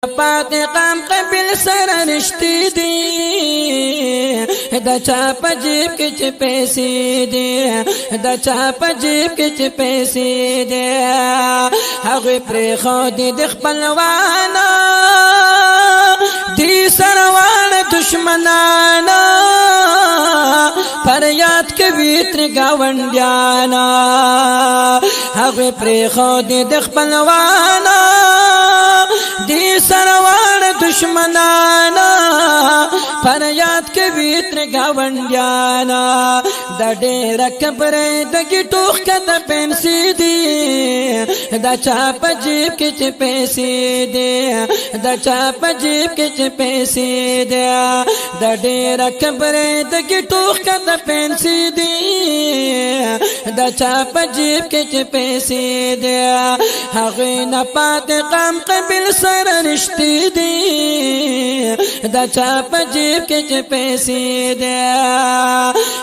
پات قام قبل سر رشتی دی دا چا پا جیب کی چی پیسی دی دا چا پا جیب کی چی پیسی دی هغوی پری خودی دی خپلوانا دی سروان دشمنانا فریاد کوي تر گاونډیانا هغوی پری خودی دی خپلوانا دی سروان دشمنانا فریاد کوي تر گاونډیانا د ډېر کبر د ګټوخ کده پنسي دی دا چا په جیب کې چې پیسې دی دا چا په جیب کې چې پیسې دی د ډېر کبر د ګټوخ کده پنسي دی دا چا په جیب کې چې پیسې دی هغه نه پات قام قبل سر رشتي دی دا چا په جیب کې چې پیسې دی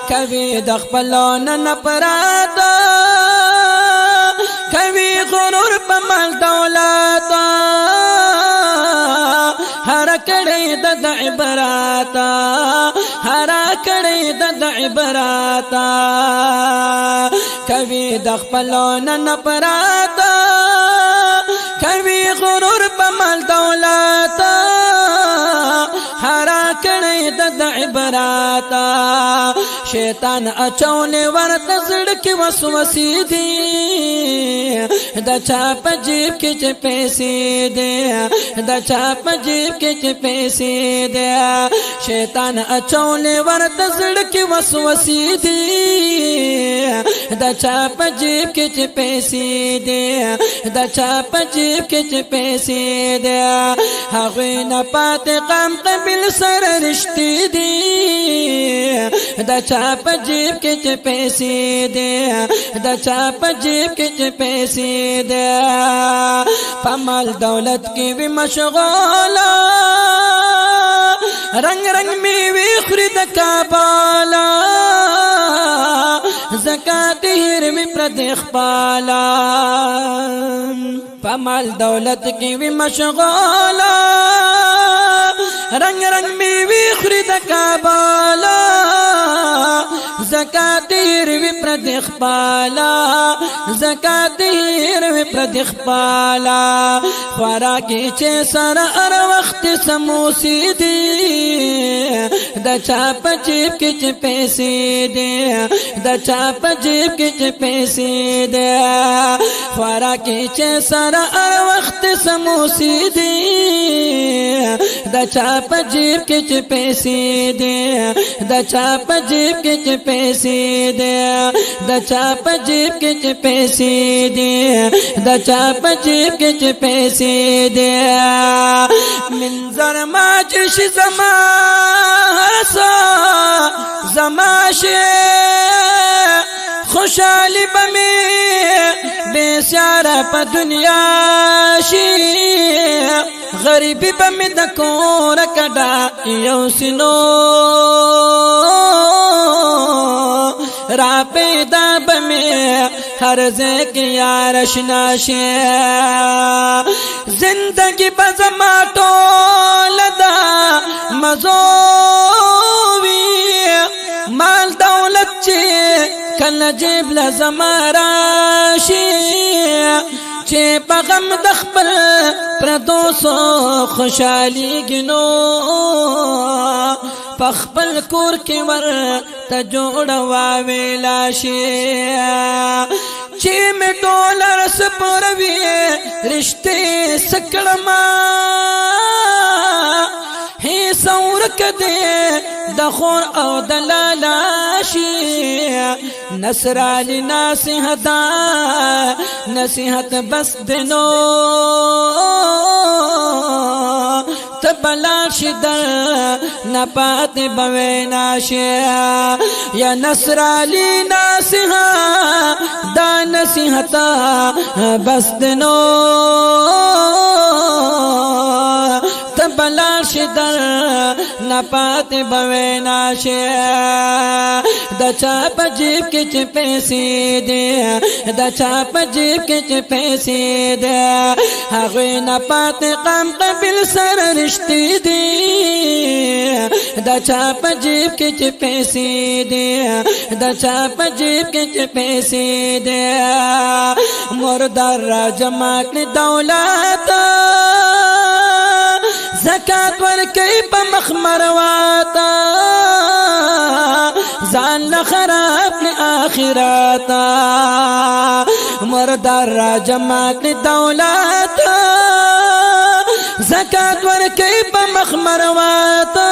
کوي د خپلون نه پراته کوي غرور په مال دولت هر کړي د عبرت هر کړي د عبرت کوي د خپلون نه پراته کوي غرور په مال دولت هر کړي د عبرت شیطان اچولې ورته زړه کې وسوسې دي دا چا په جیب کې چې پیسې دي دا چا په جیب کې چې پیسې دي شیطان اچولې ورته زړه کې وسوسې دي دا چا په جیب کې چې پیسې دي دا چا په جیب کې چې پیسې دي هغوی نه پاتې غم قبل سر رشتي دي دا چا په جیب کې چې پیسې دي دا چا په جیب کې چې پیسې دي په مال دولت کې وي مشغوله رنگ رنگ میوې خوري د کاباله زکات هیر می پر د خپاله په مال دولت کې وي مشغوله رنگ رنگ میوې خوري د کاباله زکات هیر وی پر د خپاله زکات هیر وی پر د خپاله خوراکي چې سره هر وخت سموسي دي د چا په جیب کې چې پیسې دي د چا په جیب کې چې پیسې دي خوراکي چې سره هر وخت سموسي دي د چا په جیب کې چې پیسې دي د چا په جیب کې چې پیسې دي د چا په جیب کې چې پیسې دي د چا په جیب کې چې پیسې دي منظر ما جش زما زماشه خوشحالی بمی بیسیارا پا دنیا شی غریبی بمی دکور کدا یو سنو را پیدا بمی ہر ذیک یار شناشی زندگی بزما ٹولدا مزووی مال دولت چی کل جیب لزما راشی چی پا غم دخبل پردوسو خوشحالی گنو پخبل کور کی ور تجوڑ واویلا شی چی میں ڈولر سپروی رشتے سکڑما ہی سورک دے دخور او دلالاشی نصرالی ناسیحتا نصیحت بس دنو تبلاشی در نپات بویناشی یا نصرالی ناسیحا دا نصیحتا بس دنو بلار شدر نپات بوینا شے دا چا پا جیب کے چھ پیسی دے دا چا پا جیب کے چھ پیسی دے اغوی نپات قام قبل سر رشتی دے دا چا پا جیب کے چھ پیسی دے دا چا پا جیب کے چھ پیسی دے مردار را جمع کلی دولتا زکات ورکی پا مخمرواتا زان خراب لی آخراتا مردار را جمع کلی دولتا زکات ورکی پا مخمرواتا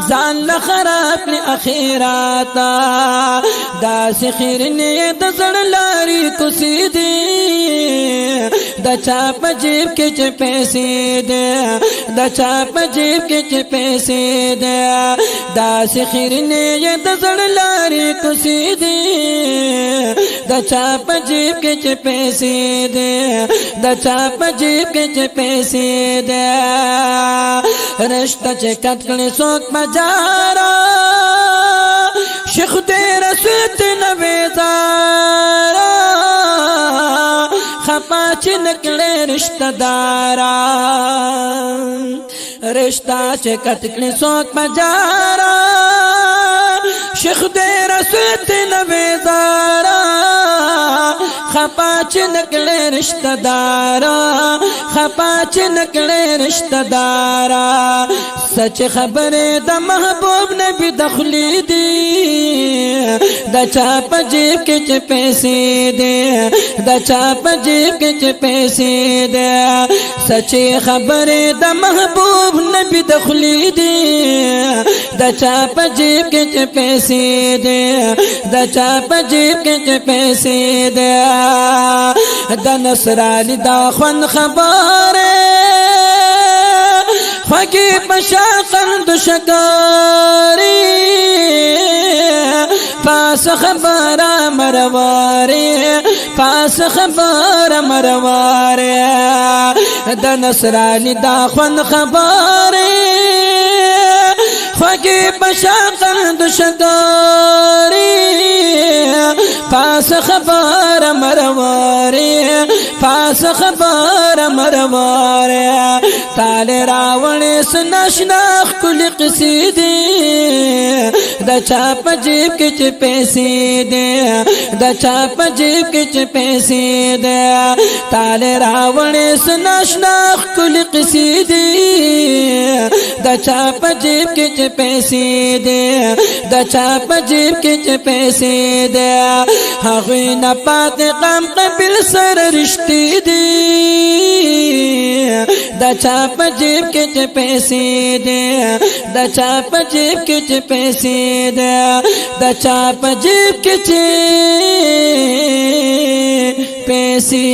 زان خراب لی آخراتا داس خیرنی دزر لاری کسی دی دا چاپ جیب کے چھ پیسی دے دا چاپ جیب کے چھ پیسی دے داس خیرنی یہ دزر لاری کسی دی دا چاپ جیب کے چھ پیسی دے دا چاپ جیب کے چھ پیسی دے رشتہ چھ کٹکلی سوک بجارا شیخ تیرا سوت نویزارا خپا چھ نکلے رشتہ دارا رشتہ چھ کٹکلی سوک بجارا شیخ تیرا سوت نویزارا خپا چھ نکلے رشتہ دارا خپا چھ نکلے رشتہ دارا سچ خبر دا محبوب نبی دخلی دی دا چاپ جیب کے چھ پیسی دے دا چاپ جیب کے چھ پیسی دے سچ خبر دا محبوب نبی دخلی دی دا چاپ جیب کے چھ پیسی دے دا چاپ جیب کے چھ پیسی دے دا نصرانی دا خون خبارے خواکی پشا قرد شکاری پاس خبر مرواری پاس خبر مرواری دا نصرانی دا خون خباری خواکی پشا قرد شکاری پاس خبر مرواری پاس خبر مرواری تال راوڑی سناشناخ کل قصیدی دا چاپ جیب کے چھ پیسی دے دا چاپ جیب کے چھ پیسی دے تال راوڑی سناشناخ کل قصیدی دا چاپ جیب کے چھ پیسی دے دا چاپ جیب کے چھ پیسی دے ہغوی نپات قام قبل سر رشتی دی دا چاپ جیب کے چھ پیسی دے دا چاپ جیب کے چھ پیسی دے دا چاپ جیب کے چھ پیسی